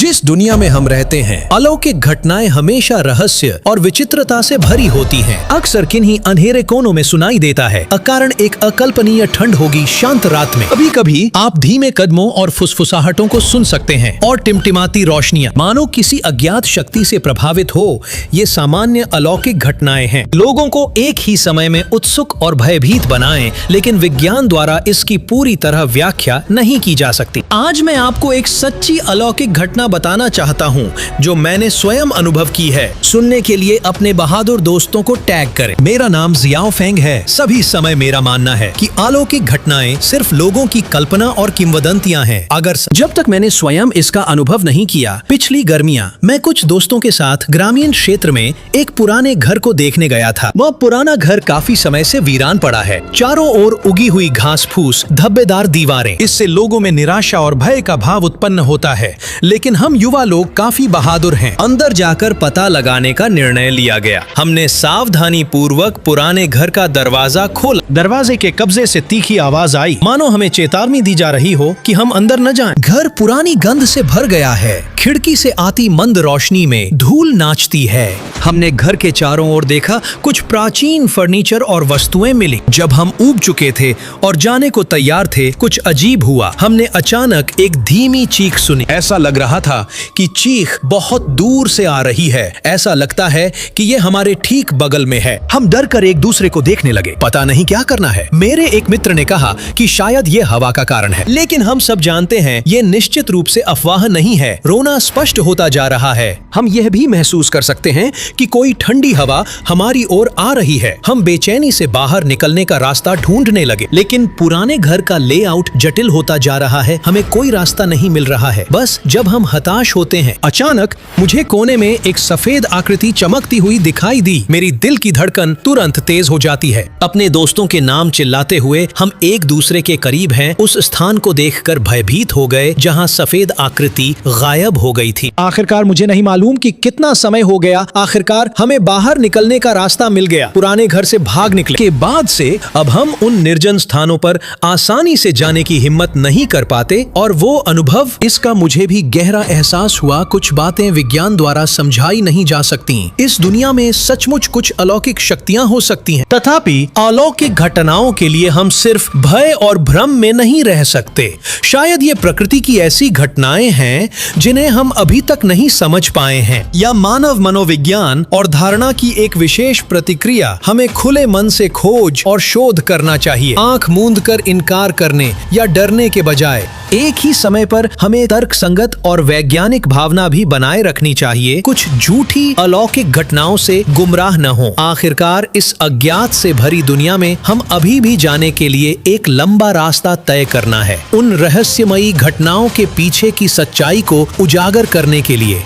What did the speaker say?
जिस दुनिया में हम रहते हैं, अलौकिक घटनाएं हमेशा रहस्य और विचित्रता से भरी होती हैं। अक्सर किन्हीं अंधेरे कोनों में सुनाई देता है अकारण एक अकल्पनीय ठंड होगी शांत रात में। कभी कभी आप धीमे कदमों और फुसफुसाहटों को सुन सकते हैं और टिमटिमाती रोशनियां मानो किसी अज्ञात शक्ति से प्रभावित हो। ये सामान्य अलौकिक घटनाएं हैं, लोगों को एक ही समय में उत्सुक और भयभीत बनाएं, लेकिन विज्ञान द्वारा इसकी पूरी तरह व्याख्या नहीं की जा सकती। आज मैं आपको एक सच्ची अलौकिक घटना बताना चाहता हूं जो मैंने स्वयं अनुभव की है। सुनने के लिए अपने बहादुर दोस्तों को टैग करें। मेरा नाम जियाओ फेंग है। सभी समय मेरा मानना है कि अलौकिक घटनाएं सिर्फ लोगों की कल्पना और किंवदंतियां हैं। जब तक मैंने स्वयं इसका अनुभव नहीं किया। पिछली गर्मियां मैं कुछ दोस्तों के साथ ग्रामीण क्षेत्र में एक पुराने घर को देखने गया था। वह पुराना घर काफी समय से वीरान पड़ा है। चारों ओर उगी हुई घास फूस, धब्बेदार दीवारें, इससे लोगों में निराशा और भय का भाव उत्पन्न होता है। लेकिन हम युवा लोग काफी बहादुर हैं। अंदर जाकर पता लगाने का निर्णय लिया गया। हमने सावधानी पूर्वक पुराने घर का दरवाजा खोला। दरवाजे के कब्जे से तीखी आवाज आई, मानो हमें चेतावनी दी जा रही हो कि हम अंदर न जाएं। घर पुरानी गंध से भर गया है। खिड़की से आती मंद रोशनी में धूल नाचती है। हमने घर के चारों ओर देखा, कुछ प्राचीन फर्नीचर और वस्तुएं मिली। जब हम ऊब चुके थे और जाने को तैयार थे, कुछ अजीब हुआ। हमने अचानक एक धीमी चीख सुनी। ऐसा लग रहा था कि चीख बहुत दूर से आ रही है। ऐसा लगता है कि ये हमारे ठीक बगल में है। हम डर कर एक दूसरे को देखने लगे, पता नहीं क्या करना है। मेरे एक मित्र ने कहा कि शायद ये हवा का कारण है, लेकिन हम सब जानते हैं ये निश्चित रूप से अफवाह नहीं है। रोना स्पष्ट होता जा रहा है। हम यह भी महसूस कर सकते हैं कि कोई ठंडी हवा हमारी ओर आ रही है। हम बेचैनी से बाहर निकलने का रास्ता ढूंढने लगे, लेकिन पुराने घर का लेआउट जटिल होता जा रहा है। हमें कोई रास्ता नहीं मिल रहा है। बस जब हम हताश होते हैं, अचानक मुझे कोने में एक सफेद आकृति चमकती हुई दिखाई दी। मेरी दिल की धड़कन तुरंत तेज हो जाती है। अपने दोस्तों के नाम चिल्लाते हुए हम एक दूसरे के करीब हैं। उस स्थान को देखकर भयभीत हो गए जहां सफेद आकृति गायब हो गई थी। आखिरकार मुझे नहीं मालूम कि कितना समय हो गया, आखिरकार हमें बाहर निकलने का रास्ता मिल गया। पुराने घर से भाग निकले के बाद से अब हम उन निर्जन स्थानों पर आसानी से जाने की हिम्मत नहीं कर पाते। और वो अनुभव, इसका मुझे भी गहरा एहसास हुआ। कुछ बातें विज्ञान द्वारा समझाई नहीं जा सकती। इस दुनिया में सचमुच कुछ अलौकिक शक्तियां हो सकती हैं, तथापि अलौकिक घटनाओं के लिए हम सिर्फ भय और भ्रम में नहीं रह सकते। शायद ये प्रकृति की ऐसी घटनाएं हैं जिन्हें हम अभी तक नहीं समझ पाए हैं, या मानव मनोविज्ञान और धारणा की एक विशेष प्रतिक्रिया। हमें खुले मन से खोज और शोध करना चाहिए, आंख मूंद कर इनकार करने या डरने के बजाय। एक ही समय पर हमें तर्क संगत और वैज्ञानिक भावना भी बनाए रखनी चाहिए। कुछ झूठी अलौकिक घटनाओं से गुमराह न हो। आखिरकार इस अज्ञात से भरी दुनिया में हम अभी भी जाने के लिए एक लंबा रास्ता तय करना है। उन रहस्यमयी घटनाओं के पीछे की सच्चाई को उजागर करने के लिए